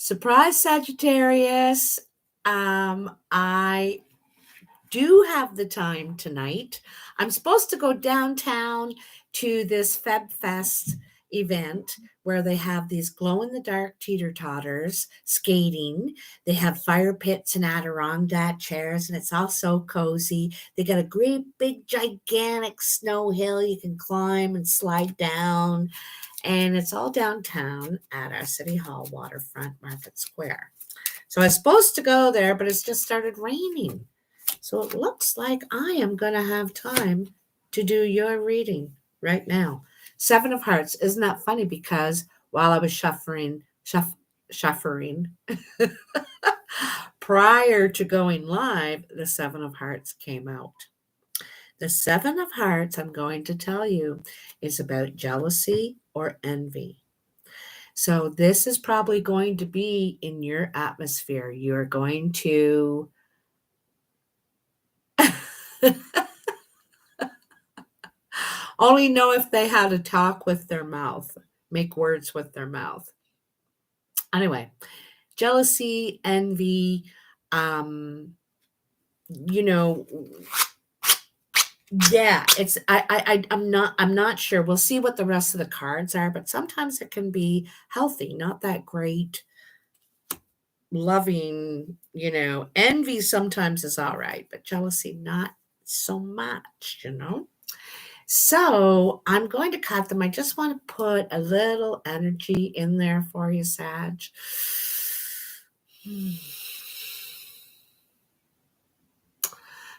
Surprise, Sagittarius. I do have the time tonight. I'm supposed to go downtown to this Feb Fest event where they have these glow in the dark teeter totters skating. They have fire pits and Adirondack chairs, and it's all so cozy. They got a great big gigantic snow hill you can climb and slide down, and it's all downtown at our City Hall waterfront Market Square. So I was supposed to go there, but it's just started raining. So it looks like I am going to have time to do your reading right now. Seven of Hearts. Isn't that funny? Because while I was shuffling prior to going live, the Seven of Hearts came out. The Seven of Hearts, I'm going to tell you, is about jealousy or envy. So this is probably going to be in your atmosphere. You're going to only know if they had to talk with their mouth, make words with their mouth. Anyway, jealousy, envy, yeah, it's I'm not sure. We'll see what the rest of the cards are, but sometimes it can be healthy, not that great, loving, envy sometimes is all right, but jealousy not so much. So I'm going to cut them. I just want to put a little energy in there for you, Sag.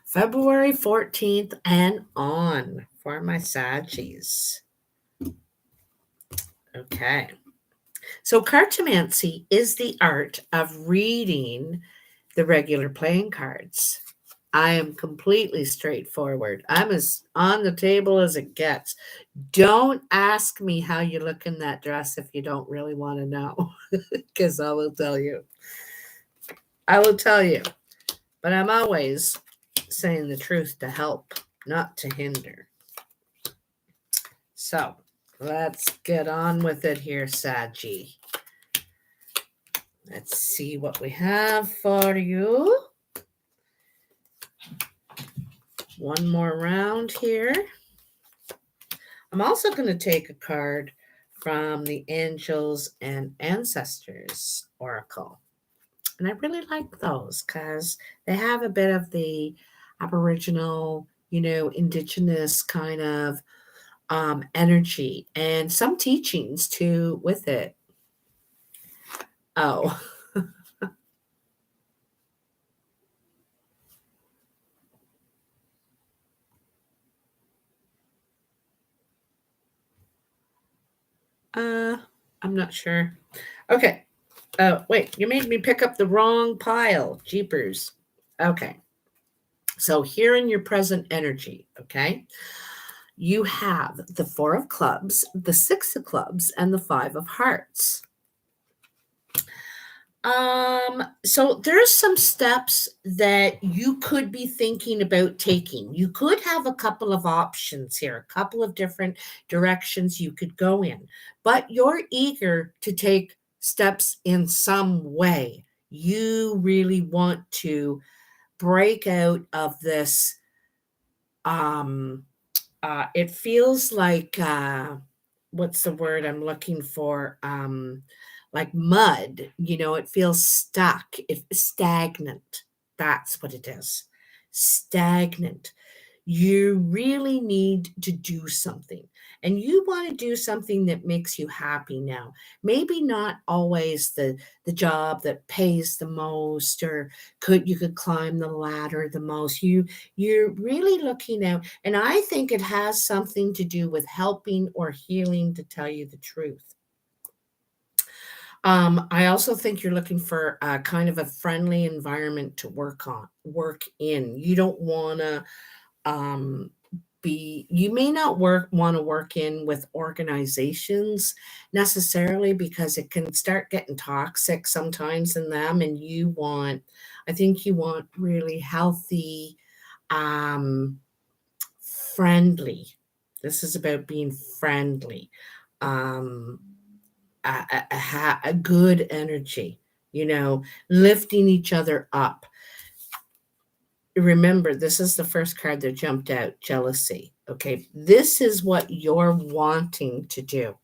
February 14th and on for my Saggies. Okay. So Cartomancy is the art of reading the regular playing cards. I am completely straightforward. I'm as on the table as it gets. Don't ask me how you look in that dress if you don't really want to know, because I will tell you. I will tell you. But I'm always saying the truth to help, not to hinder. So let's get on with it here, Saggy. Let's see what we have for you. One more round here. I'm also going to take a card from the Angels and Ancestors Oracle. And I really like those because they have a bit of the Aboriginal, indigenous kind of energy and some teachings too with it. Oh. I'm not sure. Okay. Wait, you made me pick up the wrong pile. Jeepers. Okay. So here in your present energy, okay, you have the Four of Clubs, the Six of Clubs, and the Five of Hearts. So there's some steps that you could be thinking about taking. You could have a couple of options here, a couple of different directions you could go in, but you're eager to take steps in some way. You really want to break out of this. It feels like, what's the word I'm looking for? Like mud, it feels stuck, stagnant. That's what it is. Stagnant. You really need to do something. And you want to do something that makes you happy now. Maybe not always the job that pays the most, or you could climb the ladder the most. You're really looking out, and I think it has something to do with helping or healing, to tell you the truth. I also think you're looking for a kind of a friendly environment to work in. You don't want to you may not want to work in with organizations necessarily, because it can start getting toxic sometimes in them, and I think you want really healthy, friendly. This is about being friendly. A good energy. lifting each other up. Remember, this is the first card that jumped out, jealousy. Okay, this is what you're wanting to do,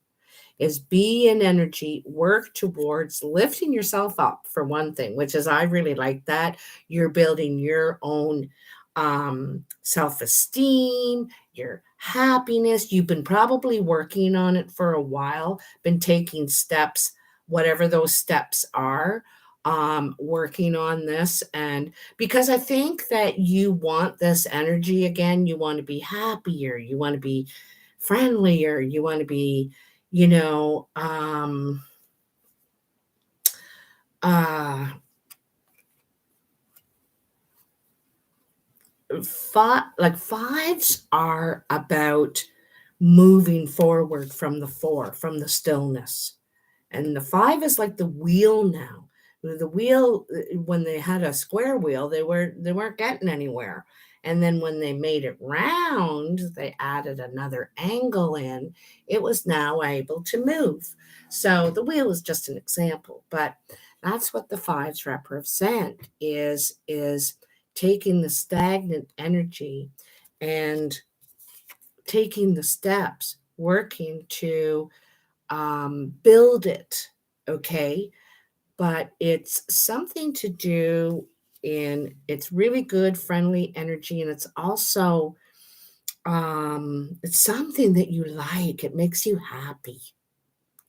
is be in energy, work towards lifting yourself up, for one thing, which is, I really like that. You're building your own self-esteem, your happiness. You've been probably working on it for a while, been taking steps, whatever those steps are, working on this. And because I think that you want this energy again, you want to be happier, you want to be friendlier, you want to be, you know, uh, like fives are about moving forward from the four, from the stillness. And the five is like the wheel now. The wheel, when they had a square wheel, they weren't getting anywhere. And then when they made it round, they added another angle in. It was now able to move. So the wheel is just an example, but that's what the fives represent, is taking the stagnant energy and taking the steps, working to build it. Okay, but it's something to do it's really good, friendly energy, and it's also it's something that you like. It makes you happy.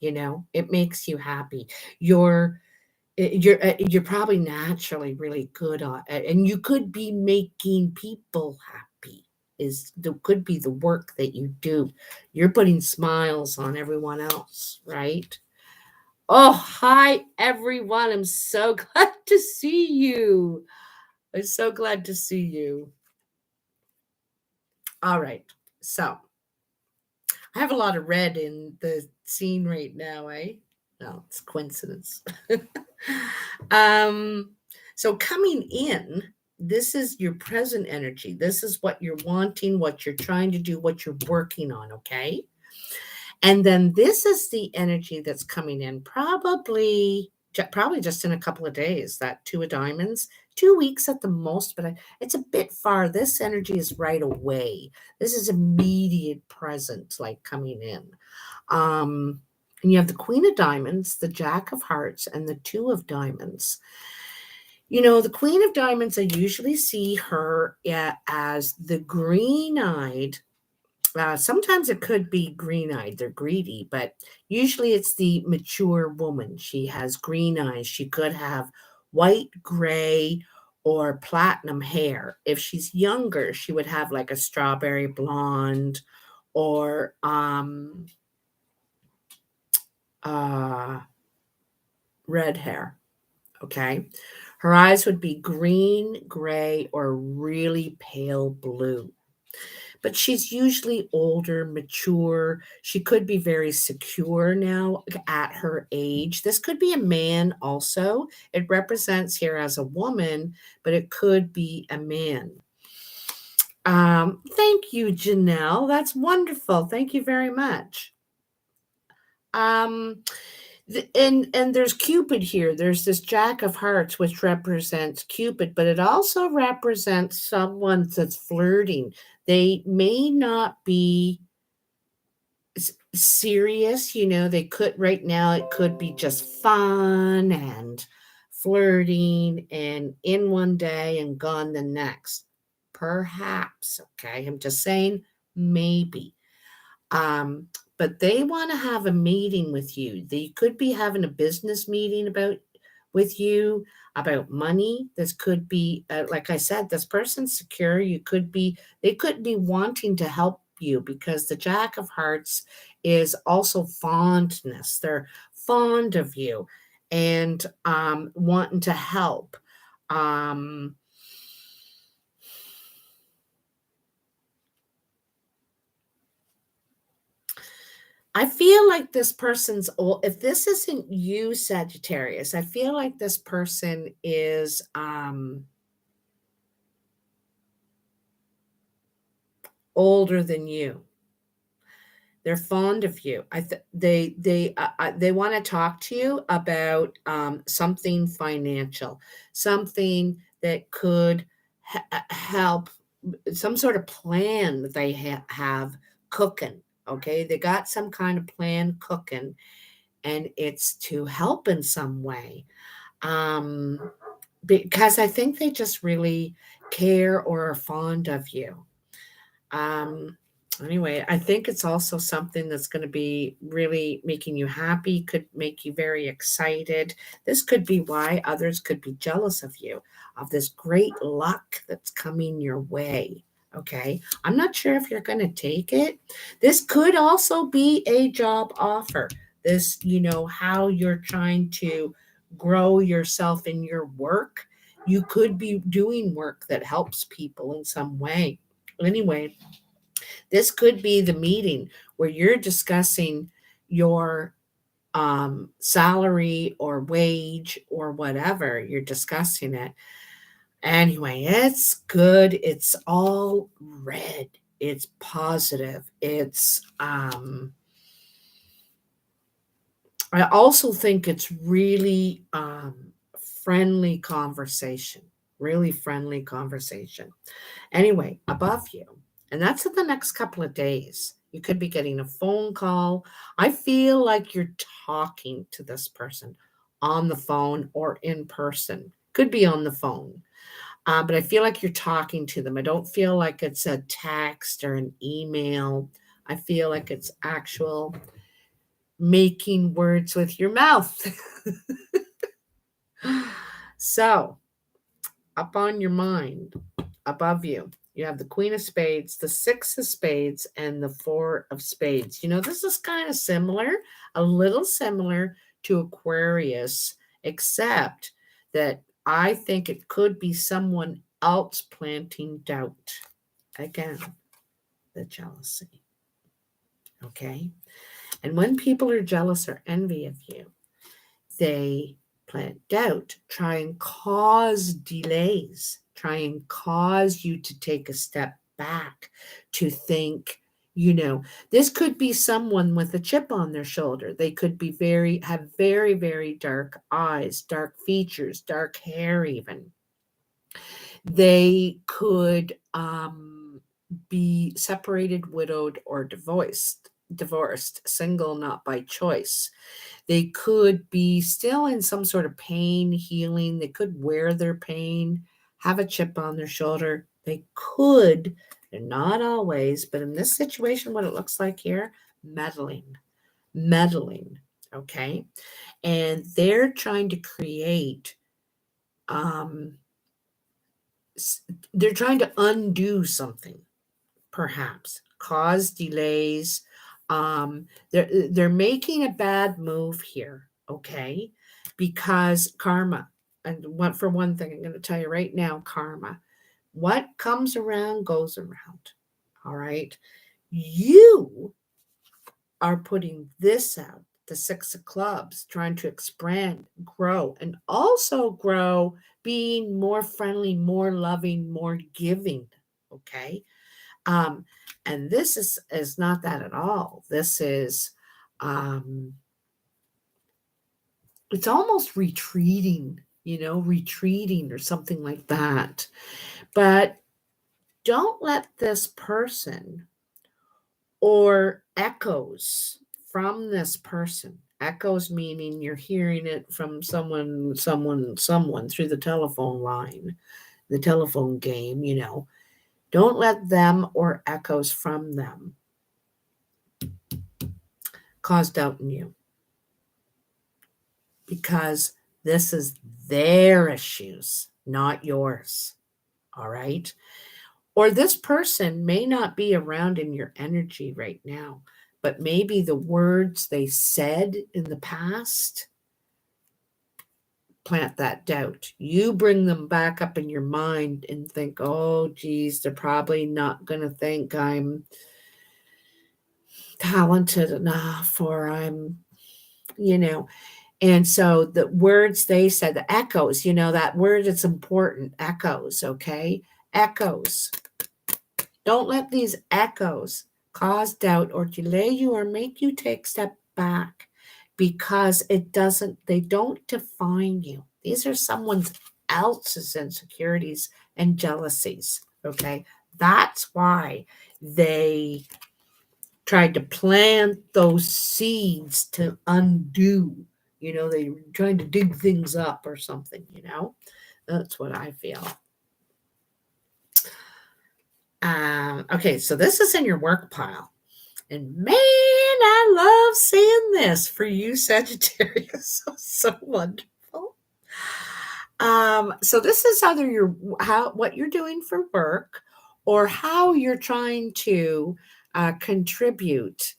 It makes you happy. You're probably naturally really good on it, and you could be making people happy. Could be the work that you do. You're putting smiles on everyone else, right? Oh, hi everyone. I'm so glad to see you. I'm so glad to see you. All right. So I have a lot of red in the scene right now, eh? No, it's coincidence. um, so coming in, this is your present energy. This is what you're wanting, what you're trying to do, what you're working on, okay? And then this is the energy that's coming in probably just in a couple of days, that two of diamonds, 2 weeks at the most, but it's a bit far. This energy is right away. This is immediate present, like coming in. And you have the queen of diamonds, the jack of hearts, and the two of diamonds. The queen of diamonds, I usually see her as the green-eyed. Sometimes it could be green eyed, they're greedy, but usually it's the mature woman. She has green eyes. She could have white, gray, or platinum hair. If she's younger, she would have like a strawberry blonde or uh, red hair. Okay. Her eyes would be green, gray, or really pale blue. But she's usually older, mature. She could be very secure now at her age. This could be a man also. It represents here as a woman, but it could be a man. Thank you, Janelle. That's wonderful. Thank you very much. Um, and there's Cupid here. There's this Jack of Hearts, which represents Cupid, but it also represents someone that's flirting. They may not be serious. They could, right now it could be just fun and flirting and in one day and gone the next, perhaps. Okay, I'm just saying, maybe. But they want to have a meeting with you. They could be having a business meeting with you about money. This could be, like I said, this person's secure. They could be wanting to help you, because the Jack of Hearts is also fondness. They're fond of you and wanting to help. I feel like this person's old. If this isn't you, Sagittarius, I feel like this person is older than you. They're fond of you. They want to talk to you about something financial, something that could help, some sort of plan that they have cooking. Okay, they got some kind of plan cooking, and it's to help in some way. Um, because I think they just really care or are fond of you. Um, anyway, I think it's also something that's going to be really making you happy, could make you very excited. This could be why others could be jealous of you, of this great luck that's coming your way. Okay. I'm not sure if you're going to take it. This could also be a job offer. This, how you're trying to grow yourself in your work. You could be doing work that helps people in some way. Anyway, this could be the meeting where you're discussing your salary or wage or whatever. You're discussing it. Anyway, it's good. It's all red. It's positive. I also think it's really friendly conversation, really friendly conversation. Anyway, above you. And that's in the next couple of days. You could be getting a phone call. I feel like you're talking to this person on the phone or in person. Could be on the phone. But I feel like you're talking to them. I don't feel like it's a text or an email. I feel like it's actual making words with your mouth. So, up on your mind, above you, you have the Queen of Spades, the Six of Spades, and the Four of Spades. This is kind of similar, a little similar to Aquarius, except that I think it could be someone else planting doubt. Again, the jealousy. Okay? And when people are jealous or envy of you, they plant doubt, try and cause delays, try and cause you to take a step back, to think, this could be someone with a chip on their shoulder. They could be have very, very dark eyes, dark features, dark hair even. They could be separated, widowed, or divorced, single, not by choice. They could be still in some sort of pain, healing. They could wear their pain, have a chip on their shoulder. They could, they're not always, but in this situation, what it looks like here, meddling, okay? And they're trying to create, they're trying to undo something, perhaps, cause delays. They're making a bad move here, okay? Because karma, and for one thing, I'm going to tell you right now, karma. What comes around goes around. All right. You are putting this out, the Six of Clubs, trying to expand, grow, and also grow, being more friendly, more loving, more giving. Okay. And this is not that at all. This is it's almost retreating, retreating or something like that. But don't let this person or echoes from this person, echoes meaning you're hearing it from someone through the telephone line, the telephone game, don't let them or echoes from them cause doubt in you, because this is their issues, not yours. All right. Or this person may not be around in your energy right now, but maybe the words they said in the past plant that doubt. You bring them back up in your mind and think, oh, geez, they're probably not going to think I'm talented enough, or I'm, And so the words they said, the echoes, that word is important, echoes, okay? Echoes. Don't let these echoes cause doubt or delay you or make you take a step back because they don't define you. These are someone else's insecurities and jealousies. Okay. That's why they tried to plant those seeds to undo. They were trying to dig things up or something. That's what I feel. Okay, so this is in your work pile. And man, I love seeing this for you, Sagittarius. So wonderful. So this is either what you're doing for work or how you're trying to contribute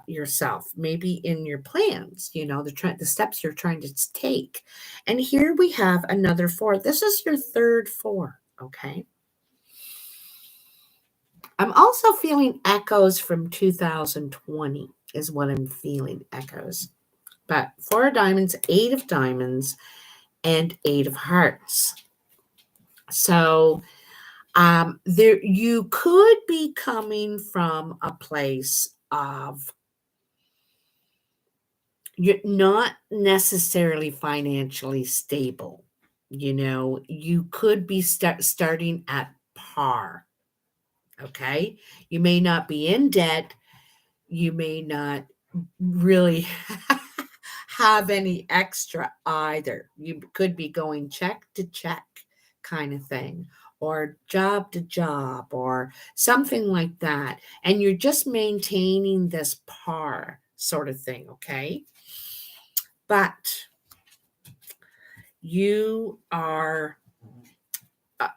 yourself, maybe in your plans, the steps you're trying to take. And here we have another 4. This is your third 4, okay? I'm also feeling echoes from 2020 is what I'm feeling, echoes. But 4 of diamonds, 8 of diamonds, and 8 of hearts. So there you could be coming from a place of you're not necessarily financially stable. You could be starting at par. Okay. You may not be in debt. You may not really have any extra either. You could be going check to check kind of thing, or job to job, or something like that. And you're just maintaining this par sort of thing, okay? But you are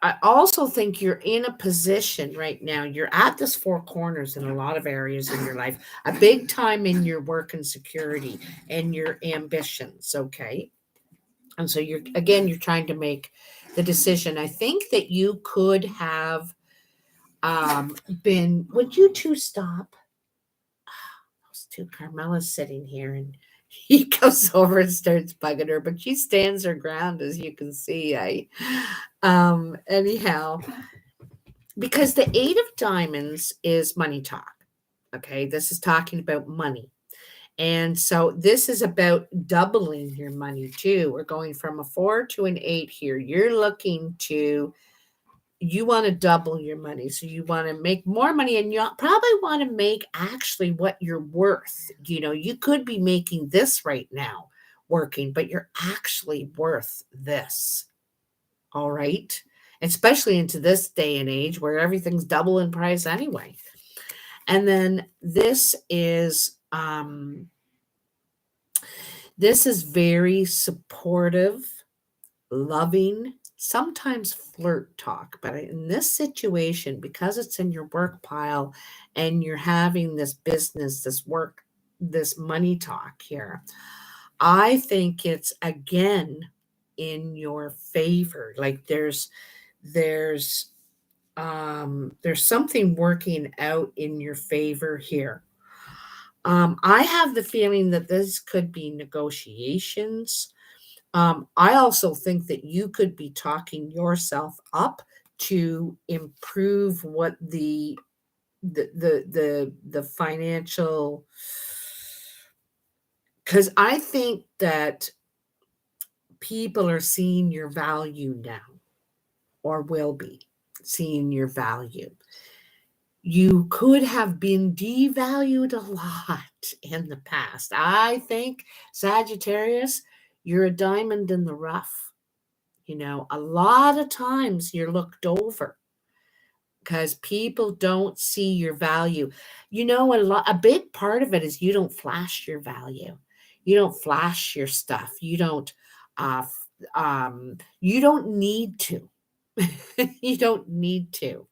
I also think you're in a position right now. You're at this 4 corners in a lot of areas in your life, a big time in your work and security and your ambitions. Okay. And so you're trying to make the decision. I think that you could have would you two stop? Those two, Carmela's sitting here and he goes over and starts bugging her, but she stands her ground, as you can see. Anyhow, because the 8 of diamonds is money talk. Okay, this is talking about money. And so this is about doubling your money too. We're going from a 4 to an 8 here. You want to double your money. So you want to make more money, and you probably want to make actually what you're worth. You could be making this right now working, but you're actually worth this. All right. Especially into this day and age where everything's double in price anyway. And then this is very supportive, loving, sometimes flirt talk. But in this situation, because it's in your work pile and you're having this business, this work, this money talk here, I think it's again in your favor. Like there's something working out in your favor here. I have the feeling that this could be negotiations. I also think that you could be talking yourself up to improve what the financial, because I think that people are seeing your value now, or will be seeing your value. You could have been devalued a lot in the past. I think, Sagittarius, you're a diamond in the rough. A lot of times you're looked over because people don't see your value. A big part of it is you don't flash your value. You don't flash your stuff. You don't need to. You don't need to.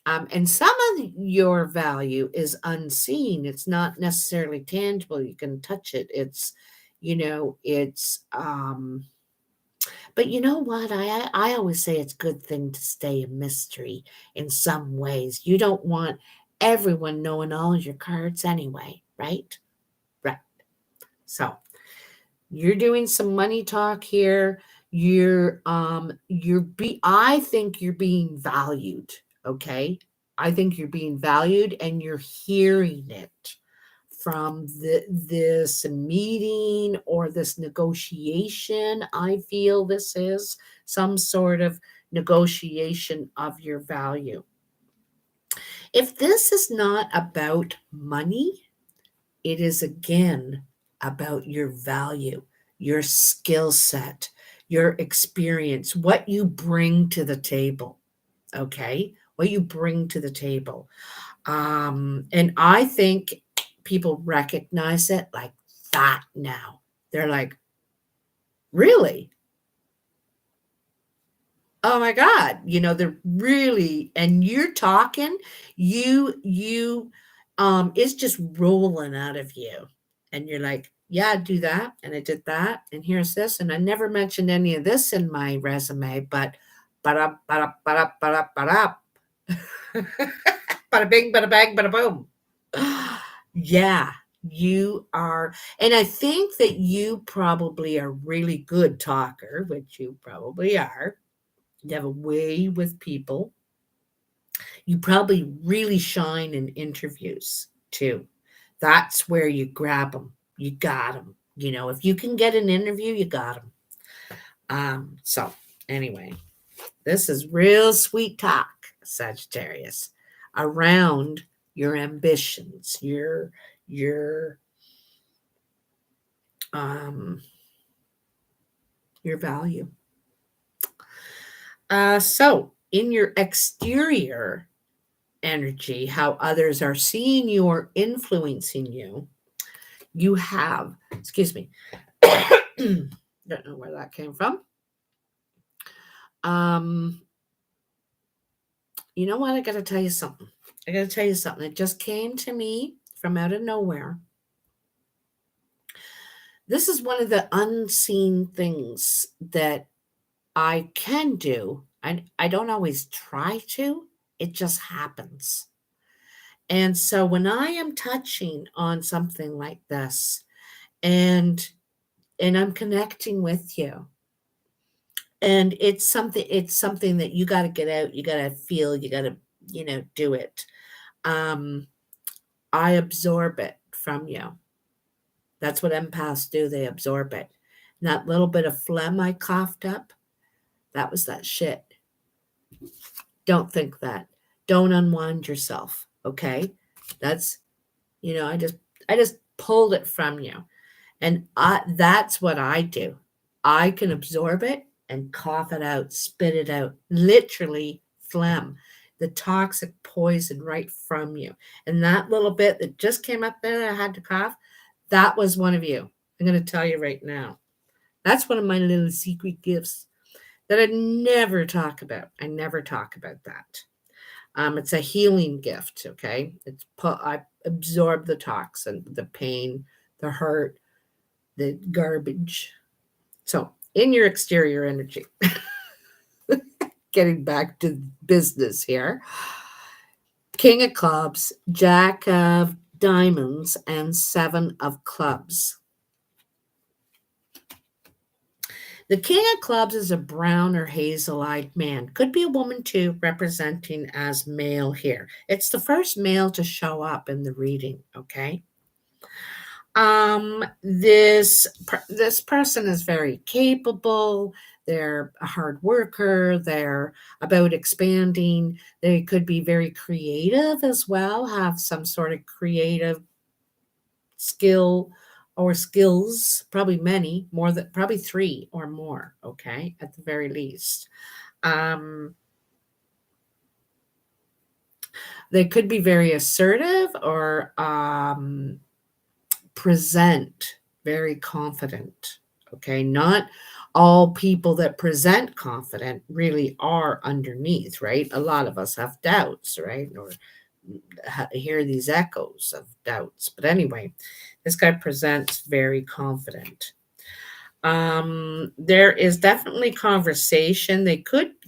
And some of your value is unseen. It's not necessarily tangible. You can touch it. But you know what? I always say it's a good thing to stay a mystery in some ways. You don't want everyone knowing all your cards anyway, right? Right. So you're doing some money talk here. I think you're being valued. Okay. I think you're being valued and you're hearing it from this meeting or this negotiation. I feel this is some sort of negotiation of your value. If this is not about money, it is again about your value, your skill set, your experience, what you bring to the table. Okay? What you bring to the table. And I think people recognize it like that now. They're like, really? Oh my God. They're really, and you're talking, it's just rolling out of you. And you're like, yeah, I do that. And I did that. And here's this. And I never mentioned any of this in my resume, but ba-da, ba-da, ba-da, ba-da, ba-da. Bada bing, bada bang, bada boom. Yeah, you are. And I think that you probably are a really good talker, which you probably are. You have a way with people. You probably really shine in interviews too. That's where you grab them. You got them. If you can get an interview, you got them. So anyway, this is real sweet talk, Sagittarius, around your ambitions, your um your value. So in your exterior energy, how others are seeing you or influencing you, you have, excuse me, don't know where that came from. Um, you know what? I got to tell you something. It just came to me from out of nowhere. This is one of the unseen things that I can do. I don't always try to, it just happens. And so when I am touching on something like this and I'm connecting with you, and it's something that you got to get out, you got to feel, you got to, do it. Um I absorb it from you. That's what empaths do, they absorb it. And that little bit of phlegm I coughed up, that was that shit. Don't think that. Don't unwind yourself, okay? That's, I just pulled it from you. And that's what I do. I can absorb it and cough it out, spit it out, literally phlegm, the toxic poison right from you. And that little bit that just came up there that I had to cough, that was one of you. I'm going to tell you right now. That's one of my little secret gifts that I never talk about. I never talk about that. It's a healing gift, okay? I absorb the toxin, the pain, the hurt, the garbage. So, in your exterior energy, getting back to business here, King of Clubs, Jack of Diamonds, and Seven of Clubs. The King of Clubs is a brown or hazel eyed man. Could be a woman too, representing as male here. It's the first male to show up in the reading, okay? This person is very capable. They're a hard worker. They're about expanding. They could be very creative as well, have some sort of creative skill or skills, probably many, more than probably three or more, okay, at the very least. Um, they could be very assertive or present very confident. Okay. Not all people that present confident really are underneath, right? A lot of us have doubts, right? Or hear these echoes of doubts. But anyway, this guy presents very confident. There is definitely conversation.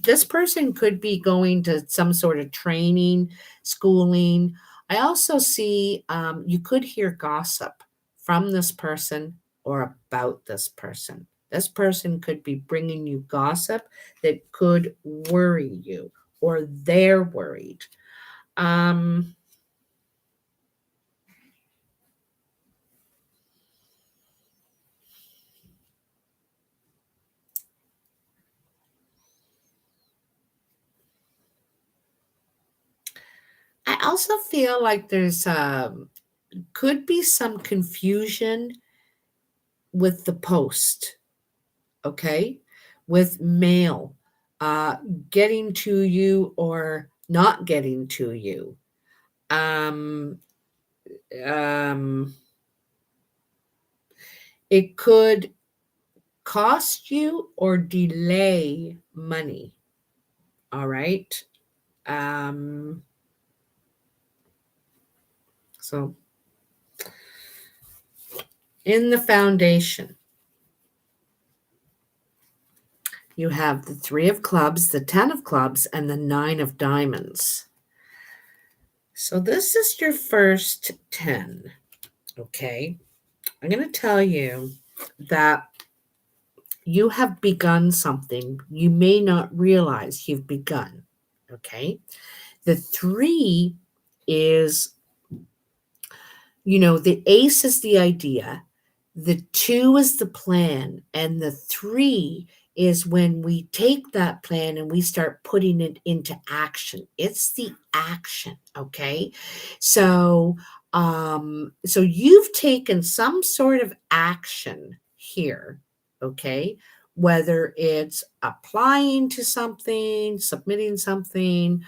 This person could be going to some sort of training, schooling. I also see you could hear gossip from this person or about this person. This person could be bringing you gossip that could worry you or they're worried. Um, I also feel like there's could be some confusion with the post, okay? With mail uh getting to you or not getting to you. Um um it could cost you or delay money, all right? Um so in the foundation, you have the 3 of clubs, the 10 of clubs, and the 9 of diamonds. So this is your first 10, okay? I'm going to tell you that you have begun something you may not realize you've begun, okay? The 3 is, the ace is the idea, the 2 is the plan, and the 3 is when we take that plan and we start putting it into action. It's the action, okay? So, so you've taken some sort of action here, okay? Whether it's applying to something, submitting something,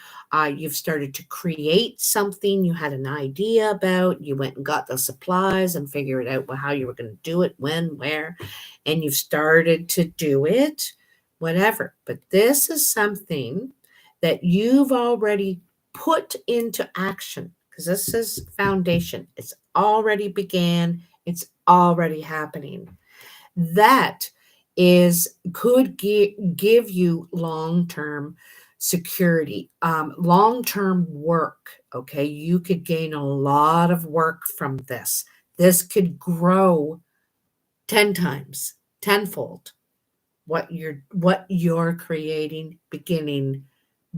you've started to create something you had an idea about. You went and got the supplies and figured out how you were going to do it, when, where, and you've started to do it, whatever. But this is something that you've already put into action because this is foundation. It's already began, it's already happening. That could give you long-term security, long-term work. Okay, you could gain a lot of work from this. This could grow 10 times, tenfold what you're creating, beginning,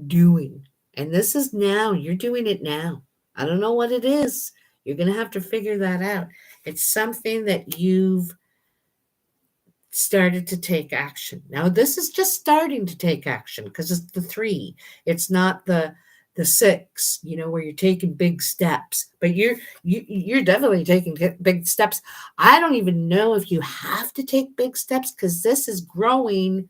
doing. And this is now, you're doing it now. I don't know what it is. You're going to have to figure that out. It's something that you've started to take action. Now this is just starting to take action because it's the 3. It's not the 6, where you're taking big steps. But you're definitely taking big steps. I don't even know if you have to take big steps because this is growing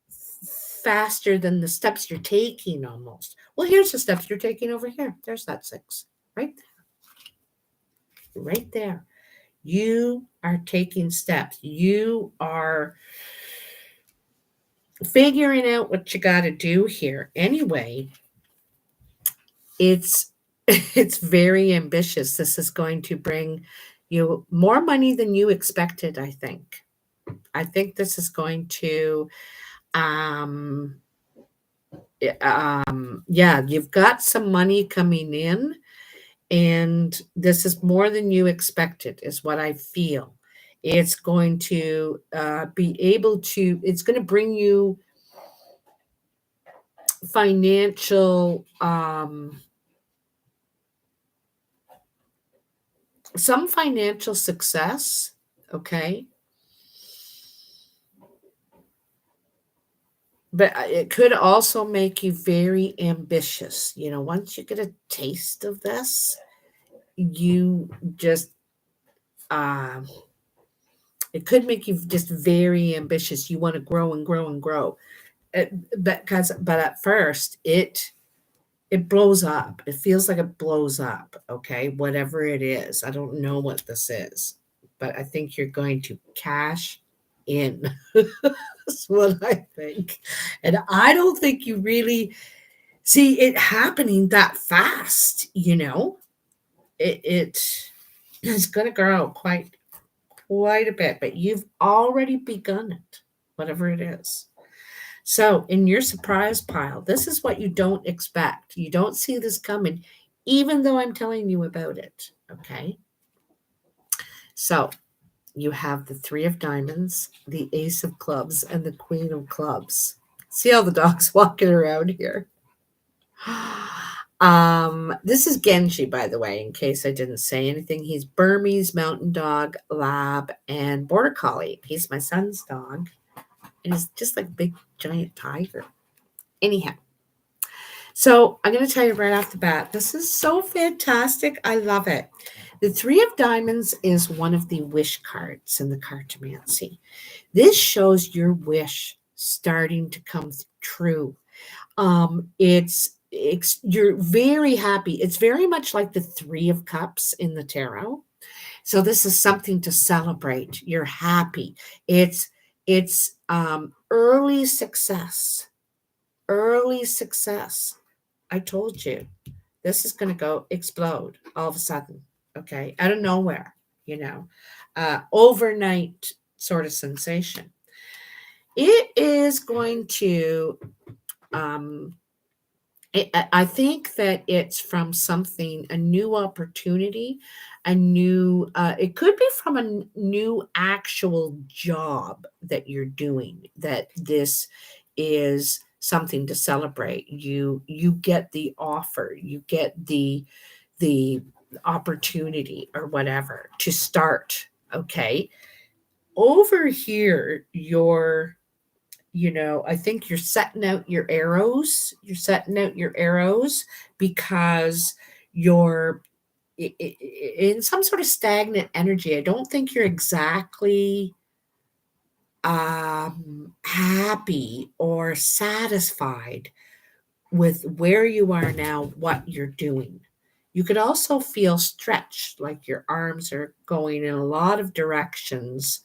faster than the steps you're taking almost. Well, here's the steps you're taking over here. There's that 6 right there. Right there. You are taking steps. You are figuring out what you got to do here. Anyway, it's it's very ambitious. This is going to bring you more money than you expected, I think. I think this is going to um yeah, you've got some money coming in, and this is more than you expected is what I feel. It's going to it's going to bring you financial some financial success, okay? But it could also make you very ambitious. Once you get a taste of this, you just, uh, it could make you just very ambitious. You want to grow and grow and grow. But at first, it blows up. It feels like it blows up, okay? Whatever it is. I don't know what this is, but I think you're going to cash in. That's what I think. And I don't think you really see it happening that fast. It's going to grow quite a bit, but you've already begun it, whatever it is. So, in your surprise pile, this is what you don't expect. You don't see this coming, even though I'm telling you about it. Okay. So, you have the 3 of diamonds, the ace of clubs, and the queen of clubs. See all the dogs walking around here. This is Genji, by the way, in case I didn't say anything. He's Burmese mountain dog, lab, and border collie. He's my son's dog, and he's just like a big giant tiger. Anyhow, so I'm going to tell you right off the bat, this is so fantastic. I love it. The Three of Diamonds is one of the wish cards in the Cartomancy. This shows your wish starting to come true. It's you're very happy. It's very much like the Three of Cups in the tarot. So this is something to celebrate. You're happy. It's early success. Early success. I told you this is going to go explode all of a sudden. Okay, out of nowhere. Overnight sort of sensation. It is going to I think that it's from something, a new opportunity, it could be from a new actual job that you're doing, that this is something to celebrate. You get the offer, you get the opportunity or whatever to start. Okay. Over here, I think you're setting out your arrows. You're setting out your arrows because you're in some sort of stagnant energy. I don't think you're exactly happy or satisfied with where you are now, what you're doing. You could also feel stretched, like your arms are going in a lot of directions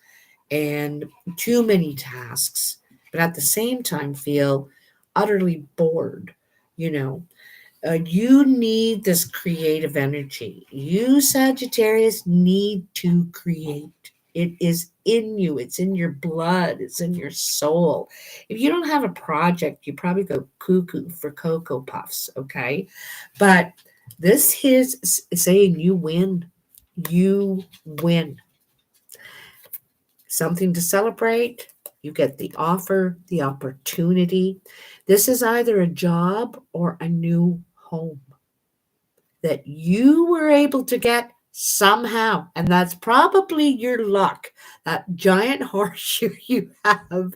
and too many tasks, but at the same time feel utterly bored. You know, you need this creative energy. You, Sagittarius, need to create. It is in you, it's in your blood, it's in your soul. If you don't have a project, you probably go cuckoo for Cocoa Puffs, okay? But this is saying you win. You win. Something to celebrate. You get the offer, the opportunity. This is either a job or a new home that you were able to get somehow. And that's probably your luck. That giant horseshoe you have,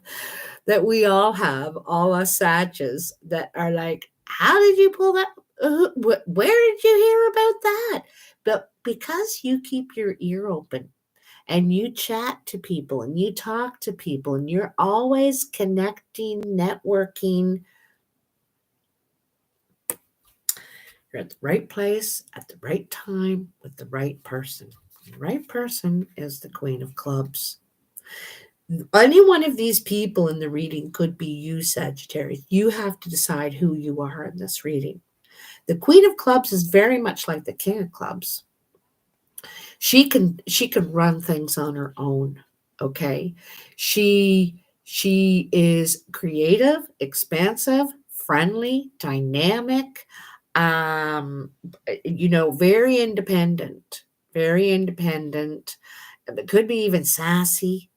that we all have, all us Sages, that are like, how did you pull that? Where did you hear about that? But because you keep your ear open, and you chat to people and you talk to people and you're always connecting, networking, you're at the right place at the right time with the right person. The right person is the Queen of Clubs. Any one of these people in the reading could be you, Sagittarius. You have to decide who you are in this reading. The Queen of Clubs is very much like the King of Clubs. She can run things on her own. Okay. She is creative, expansive, friendly, dynamic, very independent, very independent. It could be even sassy,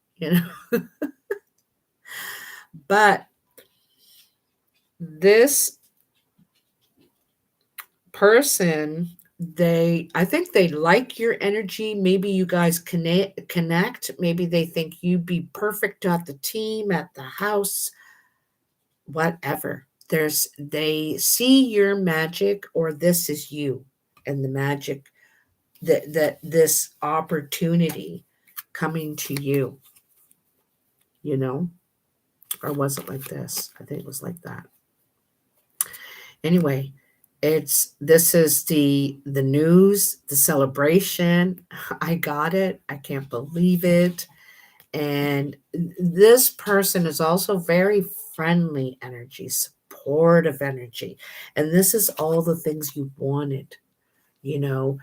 but this person, I think they like your energy. Maybe you guys connect. Maybe they think you'd be perfect at the team, at the house, whatever. They see your magic, or this is you and the magic, that this opportunity coming to you, or was it like this? I think it was like that. Anyway, this is the news, the celebration. I got it. I can't believe it. And this person is also very friendly energy, supportive energy. And this is all the things you wanted. You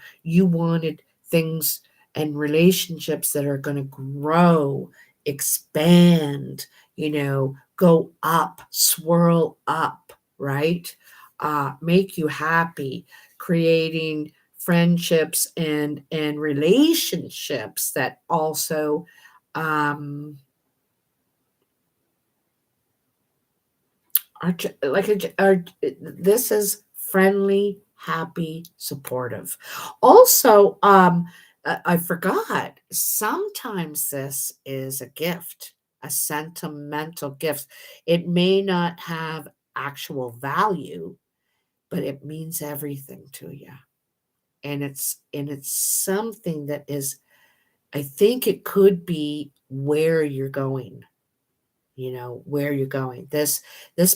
wanted things and relationships that are going to grow, expand, go up, swirl up, right? Make you happy, creating friendships and relationships that also are this is friendly, happy, supportive. Also, I forgot, sometimes this is a gift, a sentimental gift. It may not have actual value, but it means everything to you. And it's something that is, I think it could be where you're going, where you're going. This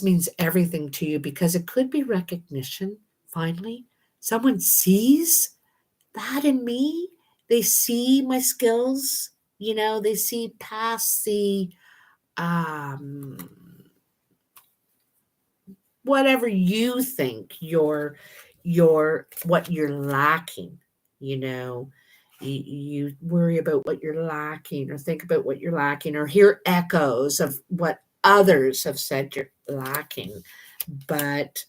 means everything to you because it could be recognition. Finally, someone sees that in me. They see my skills, they see past the um whatever you think your what you're lacking, you know. You worry about what you're lacking or think about what you're lacking or hear echoes of what others have said you're lacking. But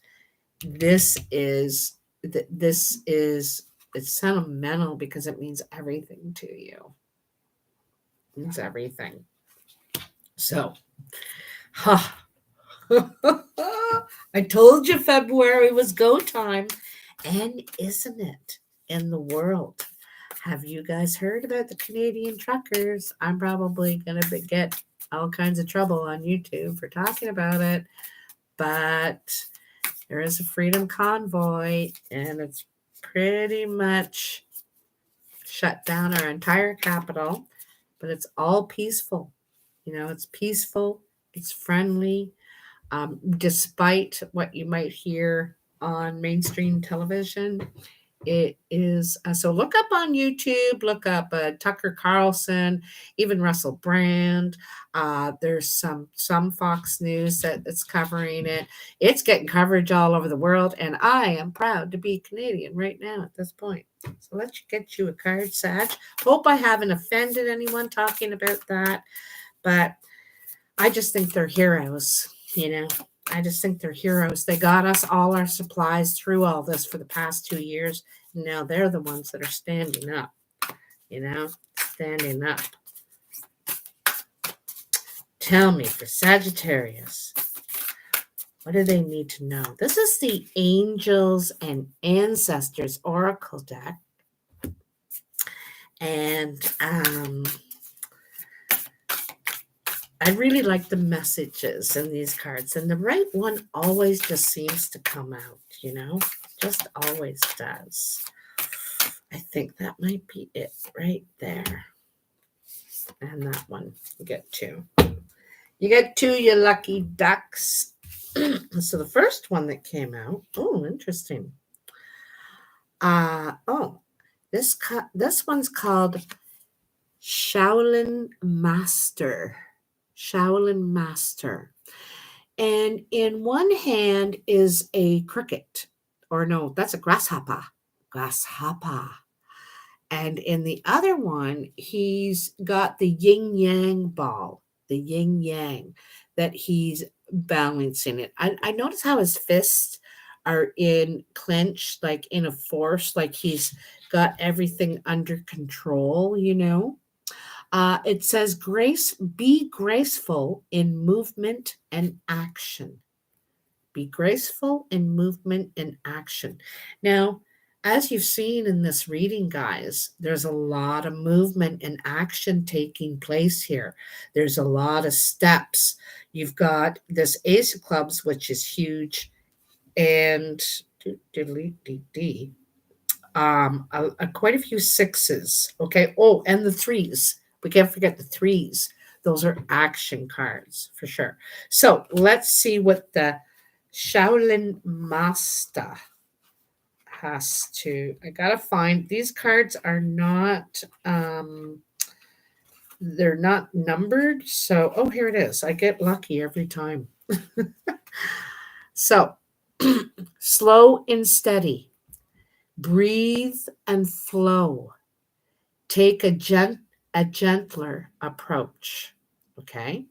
this is this is it's sentimental because it means everything to you. It means everything. So, huh. I told you February was go time. And isn't it in the world? Have you guys heard about the Canadian truckers? I'm probably going to get all kinds of trouble on YouTube for talking about it. But there is a freedom convoy, and it's pretty much shut down our entire capital. But it's all peaceful. It's peaceful, it's friendly. Despite what you might hear on mainstream television, it is so look up on YouTube, look up Tucker Carlson, even Russell Brand. There's some Fox News that's covering it. It's getting coverage all over the world, and I am proud to be Canadian right now at this point. So let's get you a card, Sag. Hope I haven't offended anyone talking about that, but I just think they're heroes, I just think they're heroes. They got us all our supplies through all this for the past 2 years. And now they're the ones that are standing up, standing up. Tell me, for Sagittarius, what do they need to know? This is the Angels and Ancestors Oracle deck. And I really like the messages in these cards, and the right one always just seems to come out, just always does. I think that might be it right there. And that one, you get two. You get two, you lucky ducks. So the first one that came out, oh, interesting. This one's called Shaolin Master. Shaolin Master. And in one hand is a cricket, or no, that's a grasshopper. Grasshopper. And in the other one, he's got the yin yang ball, the yin yang that he's balancing it. I notice how his fists are in clenched, like in a force, like he's got everything under control. It says, be graceful in movement and action. Be graceful in movement and action. Now, as you've seen in this reading, guys, there's a lot of movement and action taking place here. There's a lot of steps. You've got this Ace of Clubs, which is huge, and quite a few sixes. Okay. Oh, and the threes. We can't forget the threes. Those are action cards for sure. So let's see what the Shaolin Master has to. I gotta find these cards are not they're not numbered. So here it is. I get lucky every time. So slow and steady. Breathe and flow. Take a gentler approach. Okay.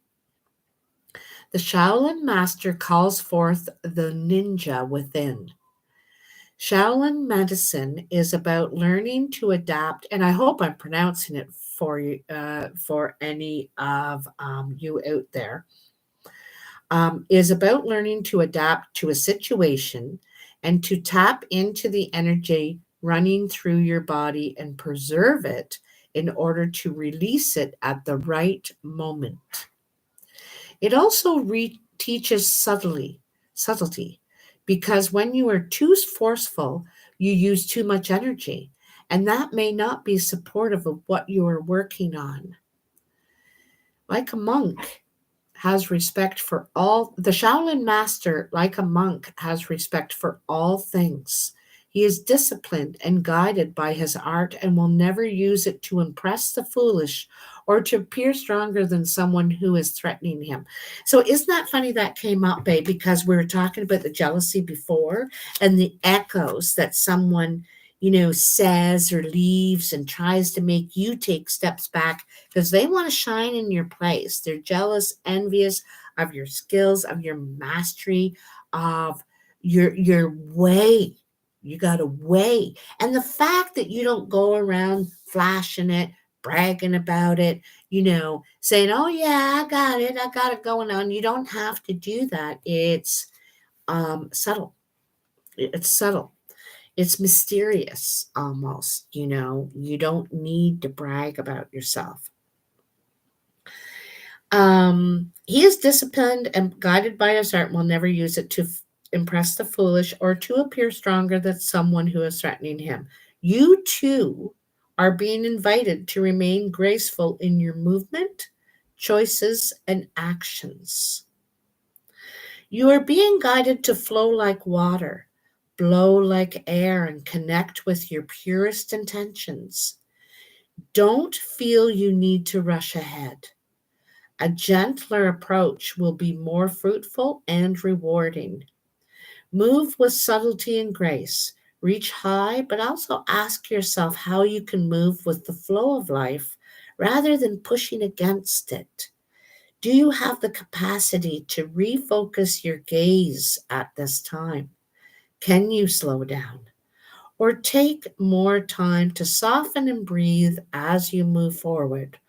The Shaolin Master calls forth the ninja within. Shaolin medicine is about learning to adapt, and I hope I'm pronouncing it for you, for any of you out there. Is about learning to adapt to a situation and to tap into the energy running through your body and preserve it in order to release it at the right moment. It also teaches subtlety, because when you are too forceful, you use too much energy, and that may not be supportive of what you are working on. Like a monk, has respect for all. The Shaolin master, like a monk, has respect for all things. He is disciplined and guided by his art and will never use it to impress the foolish or to appear stronger than someone who is threatening him. So isn't that funny that came up, babe? Because we were talking about the jealousy before and the echoes that someone, says or leaves and tries to make you take steps back because they want to shine in your place. They're jealous, envious of your skills, of your mastery, of your way. You got a way. And the fact that you don't go around flashing it, bragging about it, saying, oh yeah, I got it. I got it going on. You don't have to do that. It's subtle. It's subtle. It's mysterious almost. You don't need to brag about yourself. He is disciplined and guided by his art and will never use it to impress the foolish or to appear stronger than someone who is threatening him. You too are being invited to remain graceful in your movement, choices, and actions. You are being guided to flow like water, blow like air, and connect with your purest intentions. Don't feel you need to rush ahead. A gentler approach will be more fruitful and rewarding. Move with subtlety and grace. Reach high, but also ask yourself how you can move with the flow of life rather than pushing against it. Do you have the capacity to refocus your gaze at this time? Can you slow down? Or take more time to soften and breathe as you move forward?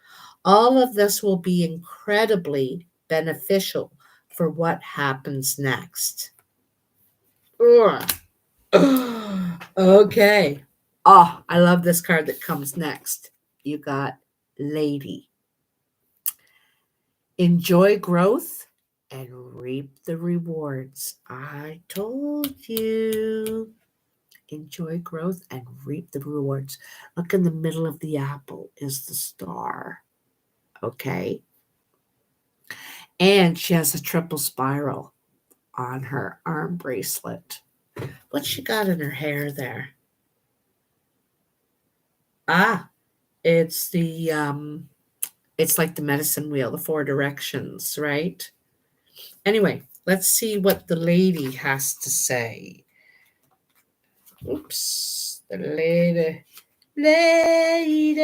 All of this will be incredibly beneficial for what happens next. Ugh. Okay. Oh, I love this card that comes next. You got Lady. Enjoy growth and reap the rewards. I told you. Enjoy growth and reap the rewards. Look, in the middle of the apple is the star. Okay. And she has a triple spiral on her arm bracelet. What's she got in her hair there? Ah, it's it's like the medicine wheel, the four directions, right? Anyway, let's see what the lady has to say. Oops, the lady. Lady,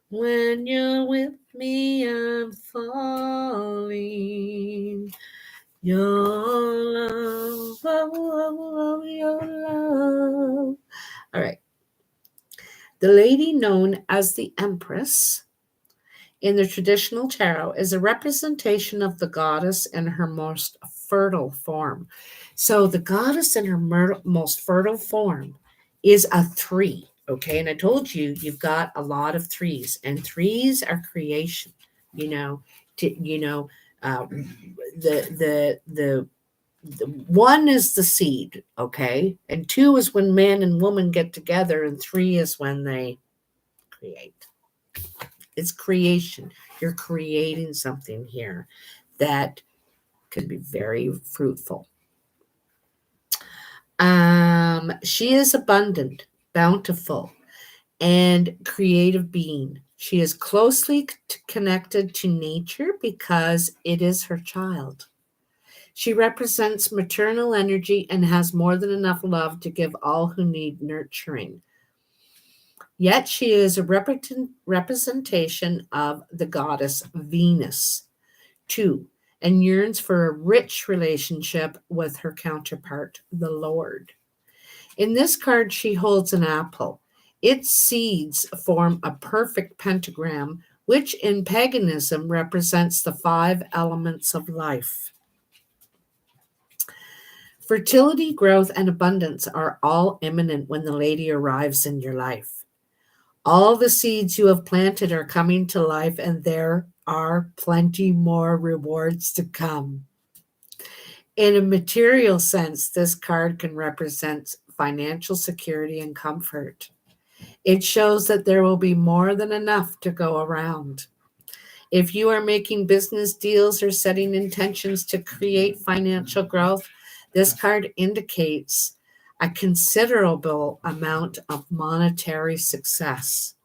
when you're with me, I'm falling. Your love, your love. All right. The lady known as the Empress in the traditional tarot is a representation of the goddess in her most fertile form. So the goddess in her most fertile form is a 3. Okay, and I told you you've got a lot of 3s, and 3s are creation. You know, uh, the 1 is the seed, okay, and 2 is when man and woman get together, and 3 is when they create. It's creation. You're creating something here that could be very fruitful. She is abundant, bountiful, and creative being. She is closely connected to nature because it is her child. She represents maternal energy and has more than enough love to give all who need nurturing. Yet she is a representation of the goddess Venus, too, and yearns for a rich relationship with her counterpart, the Lord. In this card, she holds an apple. Its seeds form a perfect pentagram, which in paganism represents the 5 elements of life. Fertility, growth, and abundance are all imminent when the lady arrives in your life. All the seeds you have planted are coming to life, and there are plenty more rewards to come. In a material sense, this card can represent financial security and comfort. It shows that there will be more than enough to go around. If you are making business deals or setting intentions to create financial growth, this card indicates a considerable amount of monetary success.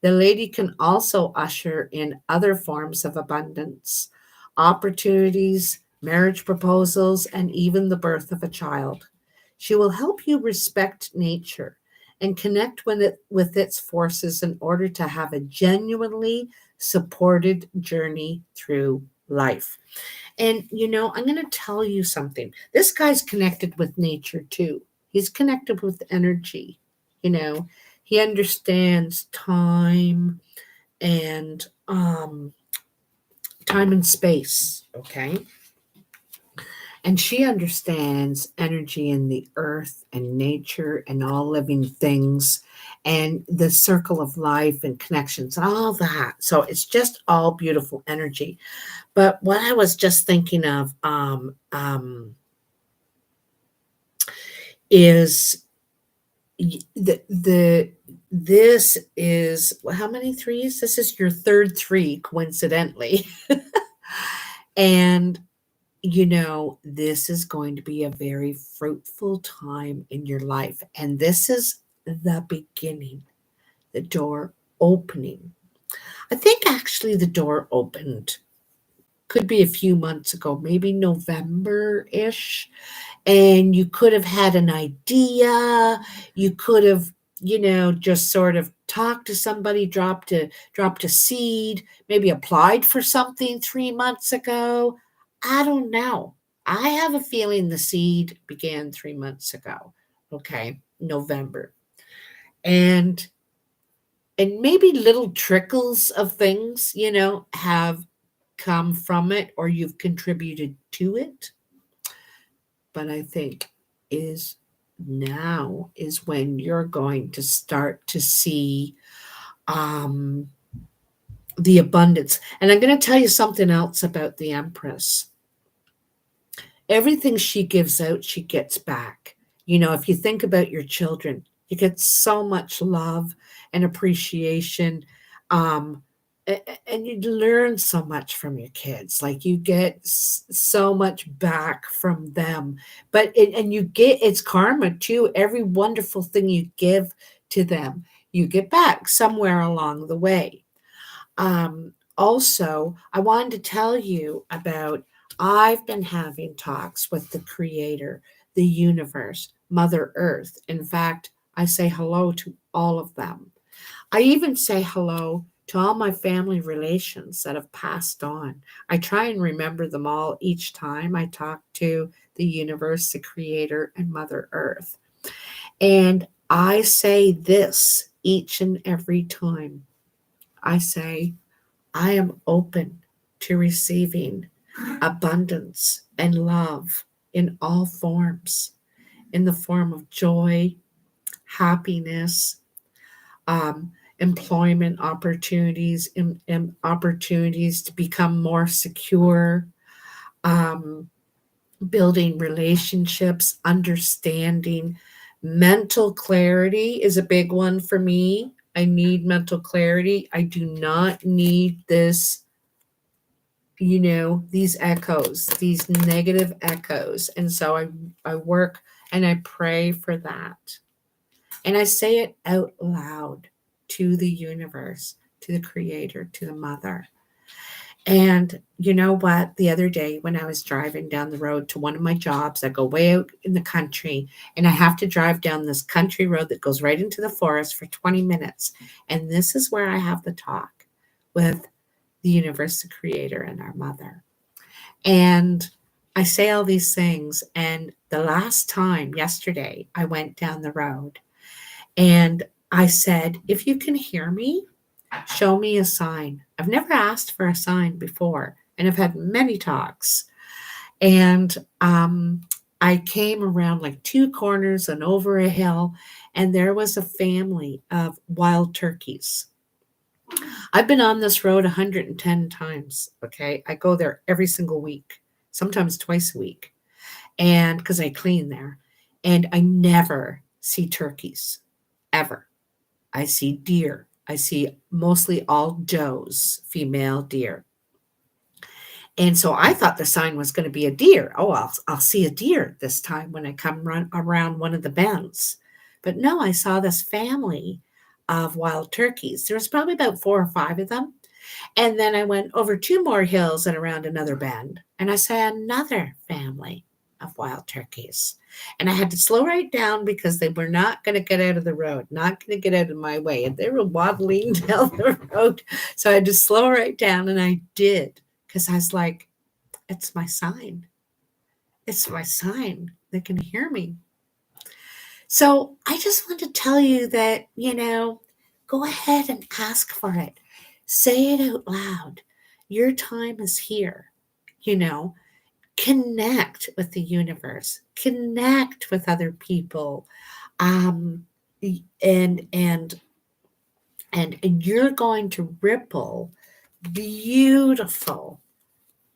The lady can also usher in other forms of abundance, opportunities, marriage proposals, and even the birth of a child. She will help you respect nature and connect with its forces in order to have a genuinely supported journey through life. And, I'm going to tell you something. This guy's connected with nature too. He's connected with energy. You know, he understands and time and space. Okay. And she understands energy in the earth and nature and all living things and the circle of life and connections and all that. So it's just all beautiful energy. But what I was just thinking of is the this is how many threes? This is your third three, coincidentally. And this is going to be a very fruitful time in your life. And this is the beginning, the door opening. I think actually the door opened, could be a few months ago, maybe November ish. And you could have had an idea. You could have, just sort of talked to somebody, dropped a seed, maybe applied for something 3 months ago. I don't know. I have a feeling the seed began 3 months ago. Okay, November. And maybe little trickles of things, have come from it or you've contributed to it. But I think is now is when you're going to start to see um, the abundance. And I'm going to tell you something else about the Empress. Everything she gives out, she gets back. If you think about your children, you get so much love and appreciation. Um, and you learn so much from your kids, like you get so much back from them, and you get, it's karma too. Every wonderful thing you give to them, you get back somewhere along the way. Also, I wanted to tell you about, I've been having talks with the creator, the universe, Mother Earth. In fact, I say hello to all of them. I even say hello to all my family relations that have passed on. I try and remember them all each time I talk to the universe, the creator, and Mother Earth. And I say this each and every time. I say, I am open to receiving abundance and love in all forms, in the form of joy, happiness, um, employment opportunities, opportunities to become more secure, um, building relationships, understanding. Mental clarity is a big one for me. I need mental clarity. I do not need this, these echoes, these negative echoes. And so I work and I pray for that. And I say it out loud to the universe, to the creator, to the mother. And you know what? The other day when I was driving down the road to one of my jobs, I go way out in the country and I have to drive down this country road that goes right into the forest for 20 minutes. And this is where I have the talk with the universe, the creator, and our mother. And I say all these things. And the last time, yesterday, I went down the road and I said, if you can hear me, show me a sign. I've never asked for a sign before, and I've had many talks. And I came around like two corners and over a hill, and there was a family of wild turkeys. I've been on this road 110 times. Okay. I go there every single week, sometimes twice a week, and because I clean there, and I never see turkeys ever. I see deer. I see mostly all does, female deer. And so I thought the sign was going to be a deer. Oh, I'll see a deer this time when I come around one of the bends. But no, I saw this family of wild turkeys. There was probably about four or five of them. And then I went over two more hills and around another bend, and I saw another family of wild turkeys. And I had to slow right down because they were not going to get out of the road, not going to get out of my way. And they were waddling down the road. So I had to slow right down, and I did because I was like, it's my sign. It's my sign. They can hear me. So I just want to tell you that, go ahead and ask for it. Say it out loud. Your time is here. You know, connect with the universe, connect with other people. Um, and and and you're going to ripple beautiful,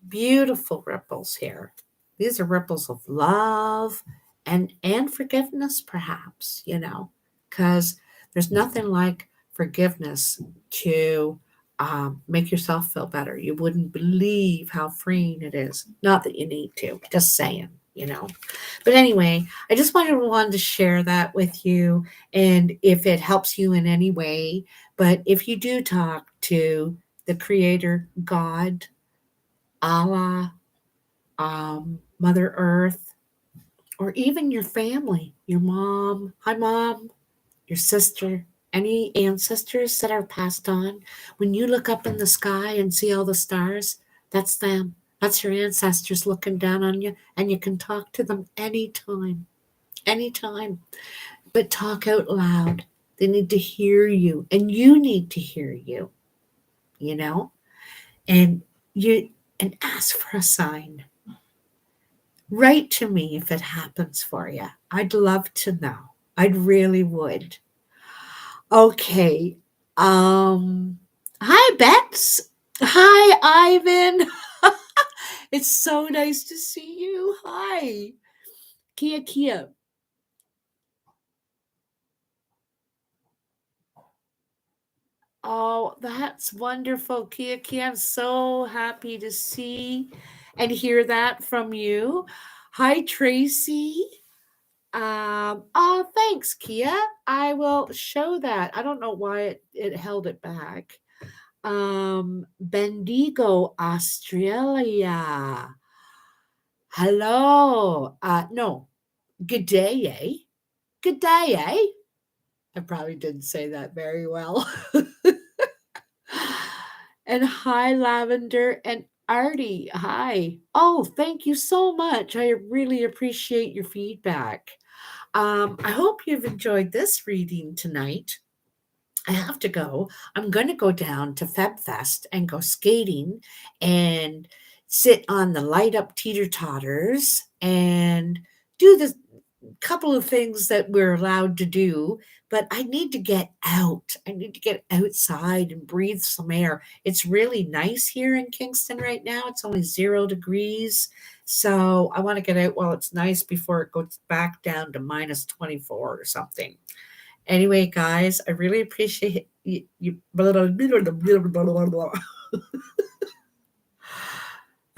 beautiful ripples here. These are ripples of love and forgiveness, perhaps, because there's nothing like forgiveness to make yourself feel better. You wouldn't believe how freeing it is. Not that you need to, just saying. But anyway, I just wanted to share that with you, and if it helps you in any way. But if you do talk to the Creator, God, Allah, Mother Earth, or even your family, your mom, hi mom, your sister, any ancestors that are passed on, when you look up in the sky and see all the stars, that's them. That's your ancestors looking down on you, and you can talk to them anytime, anytime. But talk out loud. They need to hear you, and you need to hear you know, and you and ask for a sign. Write to me if it happens for you. I'd love to know. I really would. Okay. Hi Bex. Hi Ivan. It's so nice to see you. Hi. Kia. Oh, that's wonderful. Kia. I'm so happy to see and hear that from you. Hi Tracy. Oh, thanks, Kia. I will show that. I don't know why it held it back. Bendigo, Australia. Hello. No, good day, eh? Good day, eh? I probably didn't say that very well. And hi, Lavender and Artie. Hi. Oh, thank you so much. I really appreciate your feedback. I hope you've enjoyed this reading tonight. I have to go. I'm going to go down to FebFest and go skating and sit on the light up teeter totters and do the couple of things that we're allowed to do. But I need to get out. I need to get outside and breathe some air. It's really nice here in Kingston right now. It's only 0 degrees. So I want to get out while it's nice before it goes back down to minus 24 or something. Anyway, guys, I really appreciate you.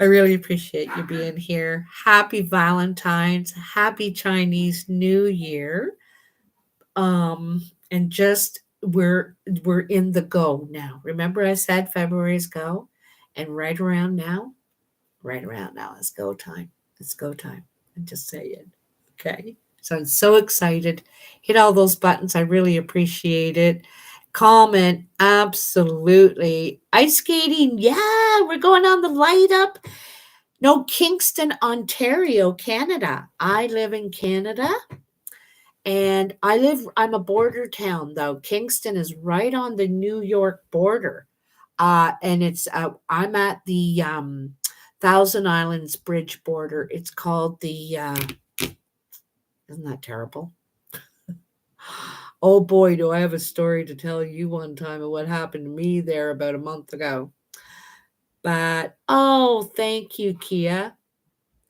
I really appreciate you being here. Happy Valentines, happy Chinese New Year. And just we're in the go now. Remember I said February's go, and right around now is go time. It's go time. I'm just saying. Okay. So I'm so excited. Hit all those buttons. I really appreciate it. Comment. Absolutely. Ice skating. Yeah, we're going on the light up. No, Kingston, Ontario, Canada. I live in Canada. And I'm a border town though. Kingston is right on the New York border. And I'm at the Thousand Islands Bridge border. It's called the Isn't that terrible? Oh boy, do I have a story to tell you one time of what happened to me there about a month ago. But oh, thank you, Kia.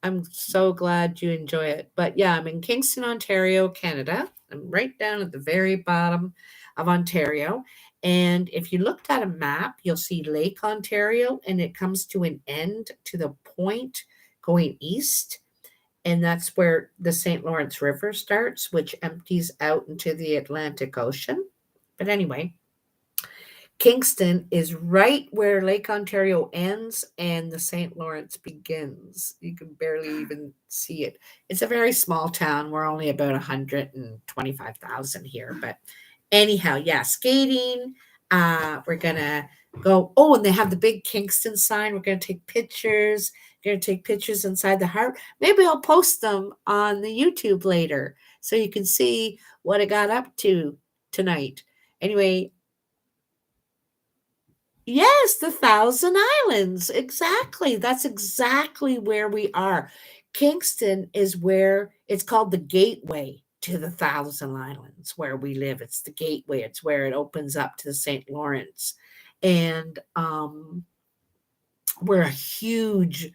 I'm so glad you enjoy it. But yeah, I'm in Kingston, Ontario, Canada. I'm right down at the very bottom of Ontario. And if you looked at a map, you'll see Lake Ontario and it comes to an end to the point going east. And that's where the St. Lawrence River starts, which empties out into the Atlantic Ocean. But anyway, Kingston is right where Lake Ontario ends and the St. Lawrence begins. You can barely even see it. It's a very small town. We're only about 125,000 here. But anyhow, yeah, skating. We're going to go. Oh, and they have the big Kingston sign. We're going to take pictures. Going to take pictures inside the heart. Maybe I'll post them on the YouTube later so you can see what I got up to tonight. Anyway, yes, the Thousand Islands. Exactly. That's exactly where we are. Kingston is where it's called the gateway to the Thousand Islands where we live. It's the gateway. It's where it opens up to the St. Lawrence. And we're a huge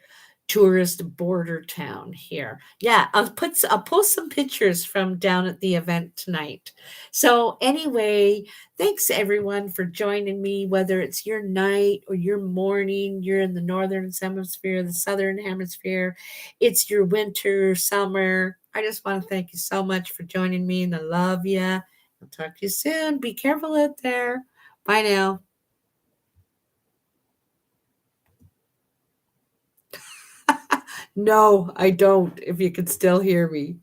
tourist border town here. Yeah, I'll post some pictures from down at the event tonight. So anyway, thanks everyone for joining me, whether it's your night or your morning, you're in the northern hemisphere, the southern hemisphere, it's your winter, summer. I just want to thank you so much for joining me and I love you. I'll talk to you soon. Be careful out there. Bye now. No, I don't, if you could still hear me.